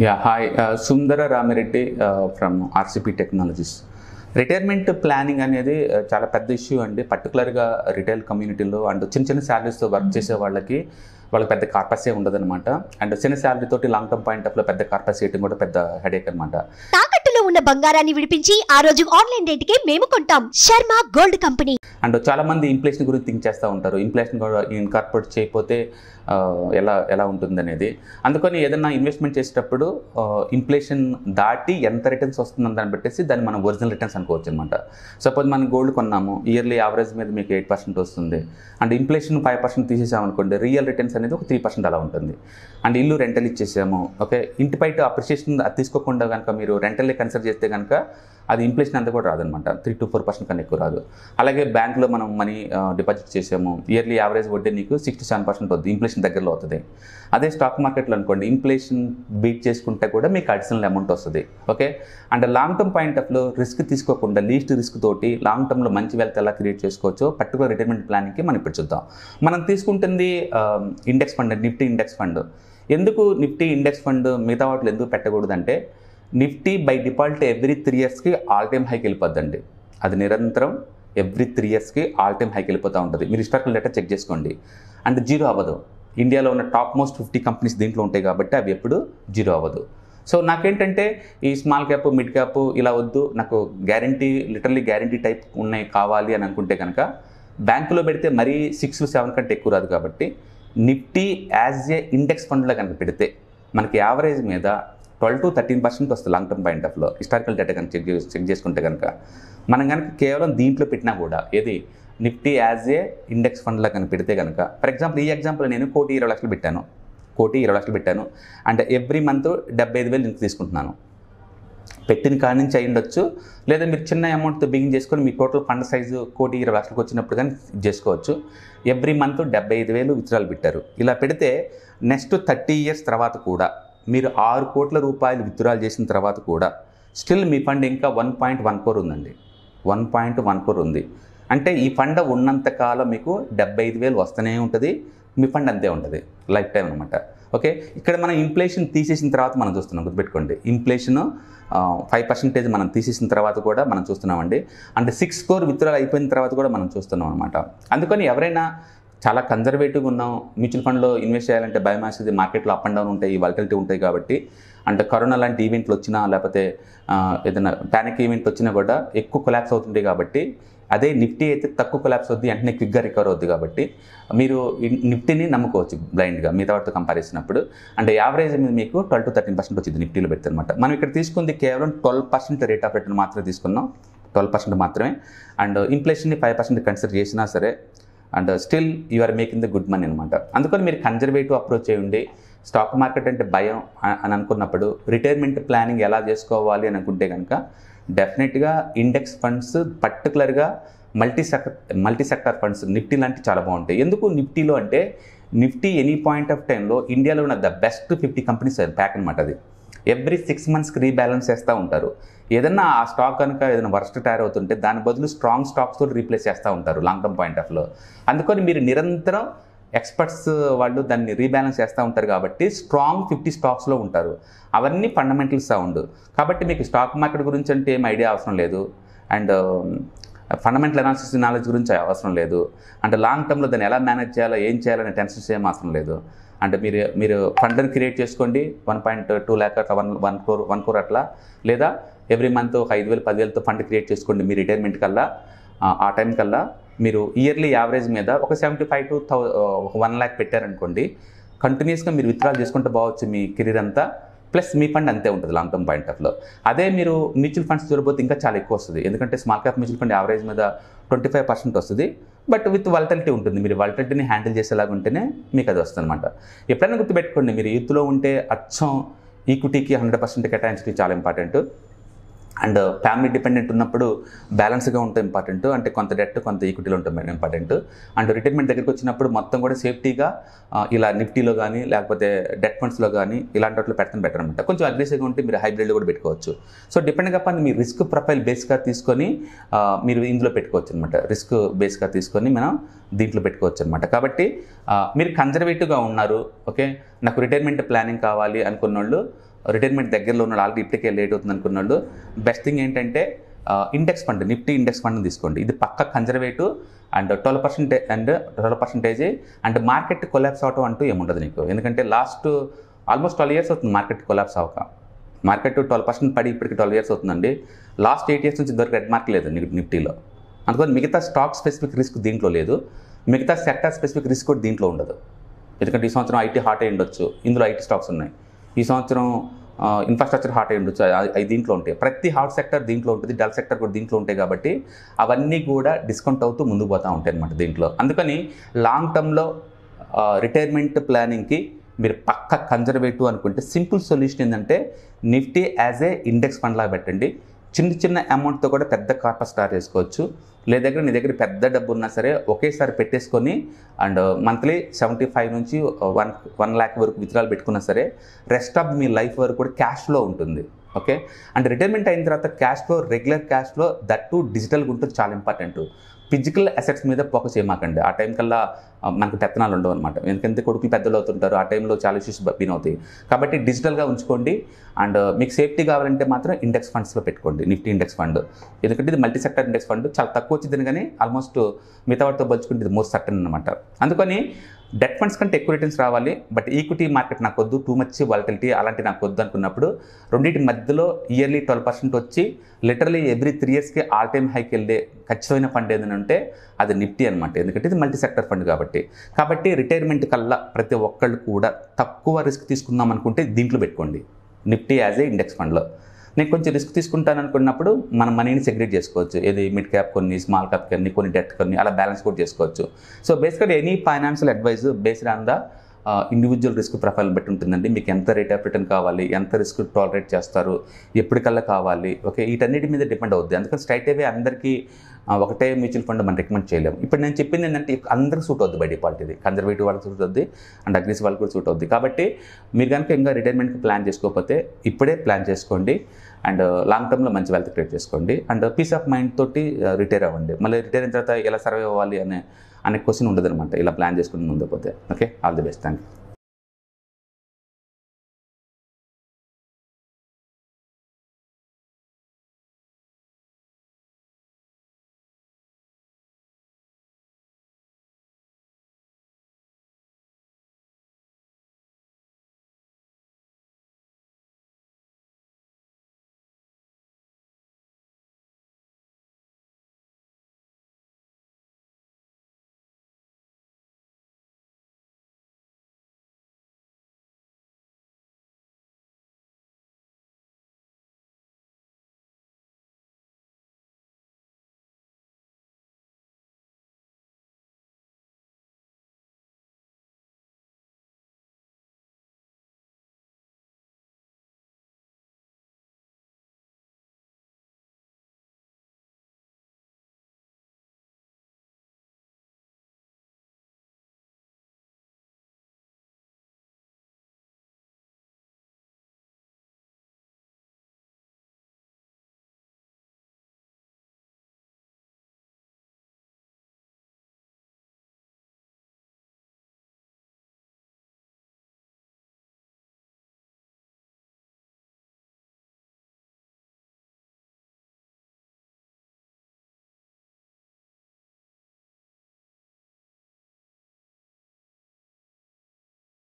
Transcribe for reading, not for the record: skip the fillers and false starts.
Yeah, hi, Sundara Ramireddy from RCP Technologies. Retirement planning అనేది చాలా పెద్ద ఇష్యూ అండి. పర్టికులర్గా రిటైల్ కమ్యూనిటీలో అండ్ చిన్న చిన్న శాలరీస్తో వర్క్ చేసే వాళ్ళకి పెద్ద కార్పసే ఉండదన్నమాట. అండ్ చిన్న శాలరీ తోటి లాంగ్ టర్మ్ పాయింట్ ఆఫ్ లో పెద్ద కార్పస్ చేయడం కూడా పెద్ద హెడేక్ అనమాట. తాకట్టులో ఉన్న బంగారాన్ని విడిపించి ఆ రోజు ఆన్లైన్ రేటుకే మేము కొంటాం. Sharma gold company. అండ్ చాలా మంది ఇన్ఫ్లేషన్ గురించి థింక్ చేస్తూ ఉంటారు. ఇన్ఫ్లేషన్ కూడా ఇన్కార్పొరేట్ చేయకపోతే ఎలా ఉంటుంది అనేది. అందుకని ఏదైనా ఇన్వెస్ట్మెంట్ చేసేటప్పుడు ఇన్ఫ్లేషన్ దాటి ఎంత రిటర్న్స్ వస్తుందని దాన్ని పెట్టేసి దాన్ని మనం ఒరిజినల్ రిటర్న్స్ అనుకోవచ్చు అనమాట. సపోజ్ మనం గోల్డ్ కొన్నాము, ఇయర్లీ యావరేజ్ మీద మీకు 8% వస్తుంది. అండ్ ఇన్ఫ్లేషన్ 5% తీసేసామనుకోండి, రియల్ రిటర్న్స్ అనేది ఒక 3% అలా ఉంటుంది. అండ్ ఇల్లు రెంటల్ ఇచ్చేసాము, ఓకే, ఇంటి బయట అప్రిషియేషన్ అది తీసుకోకుండా కనుక మీరు రెంటల్లే కన్సిడర్ చేస్తే కనుక అది ఇన్ఫ్లేషన్ అంతా కూడా రాదనమాట. 3 to 4% కన్నా ఎక్కువ రాదు. అలాగే బ్యాంకులో మనం మనీ డిపాజిట్ చేసాము, ఇయర్లీ యావరేజ్ వడ్డీ నీకు 6 to 7% అవుతుంది, ఇన్ఫ్లేషన్ దగ్గరలో అవుతుంది. అదే స్టాక్ మార్కెట్లో అనుకోండి, ఇన్ఫ్లేషన్ బీట్ చేసుకుంటే కూడా మీకు అడిషనల్ అమౌంట్ వస్తుంది, okay. And long term point of లో రిస్క్ తీసుకోకుండా లీస్ట్ రిస్క్ తోటి లాంగ్ టర్మ్లో మంచి వెల్త్ ఎలా క్రియేట్ చేసుకోవచ్చో పర్టికులర్ రిటైర్మెంట్ ప్లానింగ్కి మనం ఇప్పుడు చూద్దాం. మనం తీసుకుంటుంది index fund, Nifty index fund. ఎందుకు నిఫ్టీ ఇండెక్స్ ఫండ్ మిగతా వాటిలో ఎందుకు పెట్టకూడదంటే, నిఫ్టీ బై డిఫాల్ట్ ఎవ్రీ 3 yearsకి ఆల్ టైమ్ హైకి వెళ్ళిపోద్దండి. అది నిరంతరం ఎవ్రీ 3 yearsకి ఆల్ టైమ్ హైకి వెళ్ళిపోతూ ఉంటుంది. మీరు హిస్టారికల్ డేటా చెక్ చేసుకోండి. అండ్ జీరో అవ్వదు. ఇండియాలో ఉన్న టాప్ మోస్ట్ 50 కంపెనీస్ దీంట్లో ఉంటాయి కాబట్టి అవి ఎప్పుడు జీరో అవ్వదు. సో నాకేంటంటే ఈ స్మాల్ క్యాప్, మిడ్ క్యాప్ ఇలా వద్దు, నాకు గ్యారంటీ, లిటరలీ గ్యారంటీ టైప్ ఉన్నాయి కావాలి అని అనుకుంటే కనుక బ్యాంకులో పెడితే మరీ 6-7 కంటే ఎక్కువ రాదు. కాబట్టి నిఫ్టీ యాజ్ ఏ ఇండెక్స్ ఫండ్లో కనుక పెడితే మనకి యావరేజ్ మీద 12 to 13% వస్తుంది లాంగ్ టర్మ్ పాయింట్ ఆఫ్ లో. హిస్టారికల్ డేటా కనుక చెక్ చేసుకుంటే కనుక మనం కనుక కేవలం దీంట్లో పెట్టినా కూడా, ఏది నిఫ్టీ యాజ్ ఏ ఇండెక్స్ ఫండ్లో కనుక పెడితే కనుక, ఫర్ ఎగ్జాంపుల్ ఈ ఎగ్జాంపుల్ నేను 1,20,00,000 పెట్టాను, 1,20,00,000 పెట్టాను. అండ్ ఎవ్రీ మంత్ 75,000 నేను తీసుకుంటున్నాను. పెట్టిన కాడి నుంచి అయి ఉండొచ్చు, లేదా మీరు చిన్న అమౌంట్తో బిగిన్ చేసుకొని మీ టోటల్ ఫండ్ సైజు 1,20,00,000 వచ్చినప్పుడు కానీ చేసుకోవచ్చు. ఎవ్రీ మంత్ 75,000 విత్డ్రాల్ పెట్టారు. ఇలా పెడితే నెక్స్ట్ 30 years తర్వాత కూడా మీరు 6 కోట్ల రూపాయలు విత్డ్రాల్ చేసిన తర్వాత కూడా స్టిల్ మీ ఫండ్ ఇంకా 1.1 crore ఉందండి. 1.1 crore ఉంది. అంటే ఈ ఫండ్ ఉన్నంతకాలం మీకు 75,000 వస్తూనే ఉంటుంది, మీ ఫండ్ అంతే ఉంటుంది లైఫ్ టైం అనమాట, ఓకే. ఇక్కడ మనం ఇన్ఫ్లేషన్ తీసేసిన తర్వాత మనం చూస్తున్నాం, గుర్తుపెట్టుకోండి, ఇన్ఫ్లేషన్ 5% మనం తీసేసిన తర్వాత కూడా మనం చూస్తున్నామండి. అంటే 6 crore విత్డ్రాల్ అయిపోయిన తర్వాత కూడా మనం చూస్తున్నాం అనమాట. అందుకని ఎవరైనా చాలా కన్జర్వేటివ్గా ఉన్నాం, మ్యూచువల్ ఫండ్లో ఇన్వెస్ట్ చేయాలంటే భయం వేస్తుంది, మార్కెట్లో అప్ అండ్ డౌన్ ఉంటాయి, వాలటిలిటీ ఉంటాయి. కాబట్టి అంటే కరోనా లాంటి ఈవెంట్లు వచ్చినా, లేకపోతే ఏదైనా ప్యానిక్ ఈవెంట్ వచ్చినా కూడా ఎక్కువ కొలాప్స్ అవుతుంటాయి. కాబట్టి అదే నిఫ్టీ అయితే తక్కువ కొలాప్స్ అవుద్ది, వెంటనే క్విక్గా రికవర్ అవుద్ది. కాబట్టి మీరు నిఫ్టీని నమ్ముకోవచ్చు బ్లైండ్గా మిగతా వాటితో కంపేర్ చేసినప్పుడు. అంటే యావరేజ్ మీద మీకు 12 to 13% వచ్చింది నిఫ్టీలో పెడితే అనమాట. మనం ఇక్కడ తీసుకుంది కేవలం 12% రేట్ ఆఫ్ రిటర్న్ మాత్రమే తీసుకున్నాం, 12% మాత్రమే. అండ్ ఇన్ఫ్లేషన్ని 5% కన్సిడర్ చేసినా సరే, and still you are making the good money అనమాట. అందుకని మీరు కన్జర్వేటివ్ అప్రోచ్ చేయండి. స్టాక్ మార్కెట్ అంటే భయం అని అనుకున్నప్పుడు రిటైర్మెంట్ ప్లానింగ్ ఎలా చేసుకోవాలి అని అనుకుంటే కనుక డెఫినెట్గా ఇండెక్స్ ఫండ్స్, పర్టికులర్గా మల్టీ సెక్టర్ ఫండ్స్ నిఫ్టీ లాంటివి చాలా బాగుంటాయి. ఎందుకు నిఫ్టీలో అంటే, నిఫ్టీ ఎనీ పాయింట్ ఆఫ్ టైంలో ఇండియాలో ఉన్న ద బెస్ట్ 50 కంపెనీస్ ప్యాక్ అనమాట. అది ఎవ్రీ 6 monthsకి రీబ్యాలెన్స్ చేస్తూ ఉంటారు. ఏదన్నా ఆ స్టాక్ కనుక ఏదైనా వర్స్ట్ టైర్ అవుతుంటే దాని బదులు స్ట్రాంగ్ స్టాక్స్ తోటి రీప్లేస్ చేస్తూ ఉంటారు లాంగ్ టర్మ్ పాయింట్ ఆఫ్ లో. అందుకని మీరు నిరంతరం ఎక్స్పర్ట్స్ వాళ్ళు దాన్ని రీబ్యాలెన్స్ చేస్తూ ఉంటారు. కాబట్టి స్ట్రాంగ్ 50 స్టాక్స్లో ఉంటారు. అవన్నీ ఫండమెంటల్ సౌండ్. కాబట్టి మీకు స్టాక్ మార్కెట్ గురించి అంటే ఏం ఐడియా అవసరం లేదు, అండ్ ఫండమెంటల్ అనాలిసిస్ నాలెడ్జ్ గురించి అవసరం లేదు, అంటే లాంగ్ టర్మ్లో దాన్ని ఎలా మేనేజ్ చేయాలో, ఏం చేయాలనే టెన్షన్స్ ఏం అవసరం లేదు. అంటే మీరు ఫండ్ని క్రియేట్ చేసుకోండి, 1.2 lakh అట్లా 1 crore అట్లా, లేదా ఎవ్రీ మంత్ 5,000-10,000తో ఫండ్ క్రియేట్ చేసుకోండి. మీ రిటైర్మెంట్ కల్లా, ఆ టైం కల్లా మీరు ఇయర్లీ యావరేజ్ మీద ఒక 75 to 1 lakh పెట్టారనుకోండి, కంటిన్యూస్గా మీరు విత్డ్రాల్ చేసుకుంటూ పోవచ్చు మీ కెరీర్ అంతా. ప్లస్ మీ ఫండ్ అంతే ఉంటుంది లాంగ్ టర్మ్ పాయింట్ ఆఫ్ లో. అదే మీరు మ్యూచువల్ ఫండ్స్ చూడబోతే ఇంకా చాలా ఎక్కువ వస్తుంది. ఎందుకంటే small cap mutual fund average మీద 25% వస్తుంది, బట్ విత్ వాలటిలిటీ ఉంటుంది. మీరు వాలటిలిటీని హ్యాండిల్ చేసేలాగా ఉంటేనే మీకు అది వస్తుంది అనమాట. ఎప్పుడైనా గుర్తుపెట్టుకోండి, మీరు యూత్లో ఉంటే అచ్చం ఈక్విటీకి 100% కేటాయించడం చాలా ఇంపార్టెంట్. అండ్ ఫ్యామిలీ డిపెండెంట్ ఉన్నప్పుడు బ్యాలెన్స్గా ఉంటే ఇంపార్టెంట్, అంటే కొంత డెట్ కొంత ఈక్విటీలో ఉంటుంది ఇంపార్టెంట్. అండ్ రిటైర్మెంట్ దగ్గరికి వచ్చినప్పుడు మొత్తం కూడా సేఫ్టీగా ఇలా నిఫ్టీలో కానీ లేకపోతే డెట్ ఫండ్స్లో కానీ ఇలాంటి వాటిలో పెడతాను బెటర్ అనమాట. కొంచెం అగ్రెసివ్గా ఉంటే మీరు హైబ్రిడ్లో కూడా పెట్టుకోవచ్చు. So డిపెండ్గా upon me risk profile బేస్గా తీసుకొని మీరు ఇందులో పెట్టుకోవచ్చు అనమాట. రిస్క్ బేస్గా తీసుకొని మనం దీంట్లో పెట్టుకోవచ్చు అనమాట. కాబట్టి మీరు కన్జర్వేటివ్గా ఉన్నారు, ఓకే, నాకు రిటైర్మెంట్ ప్లానింగ్ కావాలి అనుకున్న వాళ్ళు రిటైర్మెంట్ దగ్గరలో ఉన్న ఆల్రెడీ ఇప్పటికే లేట్ అవుతుంది అనుకున్న వాళ్ళు బెస్ట్ థింగ్ ఏంటంటే index fund, Nifty index fund తీసుకోండి. ఇది పక్క conservative and 12% and market collapse అవటం అంటూ ఏముండదు నీకు. ఎందుకంటే లాస్ట్ ఆల్మోస్ట్ 12 years అవుతుంది మార్కెట్ కొలాప్స్ అవ్వక. మార్కెట్ 12% పడి ఇప్పటికి 12 years అవుతుందండి. లాస్ట్ 8 years నుంచి ఇంతవరకు రెడ్ మార్క్ లేదు నిఫ్టీలో. అందుకని మిగతా స్టాక్ స్పెసిఫిక్ రిస్క్ దీంట్లో లేదు, మిగతా సెక్టర్ స్పెసిఫిక్ రిస్క్ కూడా దీంట్లో ఉండదు. ఎందుకంటే ఈ సంవత్సరం ఐటీ హాట్ అయి ఉండొచ్చు, ఇందులో ఐటీ స్టాక్స్ ఉన్నాయి. ఈ సంవత్సరం ఇన్ఫ్రాస్ట్రక్చర్ హాట్ అయి ఉండొచ్చు, అవి దీంట్లో ఉంటాయి. ప్రతి హాట్ సెక్టర్ దీంట్లో ఉంటుంది, డల్ సెక్టర్ కూడా దీంట్లో ఉంటాయి. కాబట్టి అవన్నీ కూడా డిస్కౌంట్ అవుతూ ముందుకు పోతూ ఉంటాయి అన్నమాట దీంట్లో. అందుకని లాంగ్ టర్మ్లో రిటైర్మెంట్ ప్లానింగ్కి మీరు పక్క కన్జర్వేటివ్ అనుకుంటే సింపుల్ సొల్యూషన్ ఏంటంటే Nifty as a index fund లాగా పెట్టండి. చిన్న అమౌంట్తో కూడా పెద్ద కార్పస్ స్టార్ట్ చేసుకోవచ్చు. లేదా నీ దగ్గర పెద్ద డబ్బు ఉన్నా సరే ఒకేసారి పెట్టేసుకొని అండ్ మంత్లీ 75 నుంచి 1 lakh వరకు విత్డ్రాల్ పెట్టుకున్నా సరే రెస్ట్ ఆఫ్ మీ లైఫ్ వరకు కూడా క్యాష్ ఫ్లో ఉంటుంది. ఓకే, అండ్ రిటైర్మెంట్ అయిన తర్వాత cash flow, regular cash flow, that to డిజిటల్గా ఉంటుంది, చాలా ఇంపార్టెంట్. ఫిజికల్ అసెట్స్ మీద ఫోకస్ చేయమాకండి. ఆ టైం కల్లా మనకు పెత్తనాలు ఉండవు అనమాట. ఎందుకంటే కొడుకులు పెద్దలు అవుతుంటారు, ఆ టైంలో చాలా ఇష్యూస్ బిన్ అవుతాయి. కాబట్టి డిజిటల్గా ఉంచుకోండి. అండ్ మీకు సేఫ్టీ కావాలంటే మాత్రం ఇండెక్స్ ఫండ్స్లో పెట్టుకోండి, నిఫ్టీ ఇండెక్స్ ఫండ్. ఎందుకంటే ఇది మల్టీ సెక్టర్ ఇండెక్స్ ఫండ్, చాలా తక్కువ వచ్చింది కానీ ఆల్మోస్ట్ మిగతా వాటితో పోల్చుకుంటే ఇది మోస్ట్ సర్టన్ అనమాట. అందుకని డెట్ ఫండ్స్ కంటే ఎక్కువ రిటర్న్స్ రావాలి, బట్ ఈక్విటీ మార్కెట్ నాకు వద్దు, టూ మచ్ వాలటిలిటీ అలాంటి నాకు వద్దు అనుకున్నప్పుడు రెండింటి మధ్యలో ఇయర్లీ 12% వచ్చి లిటరలీ ఎవ్రీ 3 yearsకి ఆల్ టైమ్ హైకి వెళ్ళే ఖచ్చితమైన ఫండ్ ఏదైనా ఉంటే అది నిఫ్టీ అనమాట. ఎందుకంటే ఇది మల్టీ సెక్టర్ ఫండ్ కాబట్టి రిటైర్మెంట్ కల్లా ప్రతి ఒక్కళ్ళు కూడా తక్కువ రిస్క్ తీసుకుందాం అనుకుంటే దీంట్లో పెట్టుకోండి, నిఫ్టీ యాజ్ ఏ ఇండెక్స్ ఫండ్లో. నేను కొంచెం రిస్క్ తీసుకుంటాను అనుకున్నప్పుడు మన మనీని సెగ్రిగేట్ చేసుకోవచ్చు. ఏది మిడ్ క్యాప్ కొన్ని, స్మాల్ క్యాప్ కొన్ని డెట్ కొన్ని, అలా బ్యాలెన్స్ కూడా చేసుకోవచ్చు. So basically any financial advice based on the individual risk profile బట్టి ఉంటుందండి. మీకు ఎంత రేట్ ఆఫ్ రిటర్న్ కావాలి, ఎంత రిస్క్ టాలరేట్ చేస్తారు, ఎప్పటికల్లా కావాలి, ఓకే, వీటన్నిటి మీద డిపెండ్ అవుద్ది. అందుకని స్ట్రైట్ అవే అందరికీ ఒకటే మ్యూచువల్ ఫండ్ మనం రికమెండ్ చేయలేము. ఇప్పుడు నేను చెప్పింది ఏంటంటే అందరికి సూట్ అవుద్ది, బై డిఫాల్ట్ ఇది కన్జర్వేటివ్ వాళ్ళకి సూట్ అవుద్ది అండ్ అగ్రెసివ్ వాళ్ళకి కూడా సూట్ అవుద్ది. కాబట్టి మీరు కనుక ఇంకా రిటైర్మెంట్కి ప్లాన్ చేసుకోకపోతే ఇప్పుడే ప్లాన్ చేసుకోండి అండ్ లాంగ్ టర్మ్లో మంచి వెల్త్ క్రియేట్ చేసుకోండి అండ్ పీస్ ఆఫ్ మైండ్ తోటి రిటైర్ అవ్వండి. మళ్ళీ రిటైర్ అయిన తర్వాత ఎలా సర్వైవ్ అవ్వాలి అనే క్వశ్చన్ ఉండదు అనమాట, ఇలా ప్లాన్ చేసుకుని ముందుకు పోతే. Okay, all the best, thank you.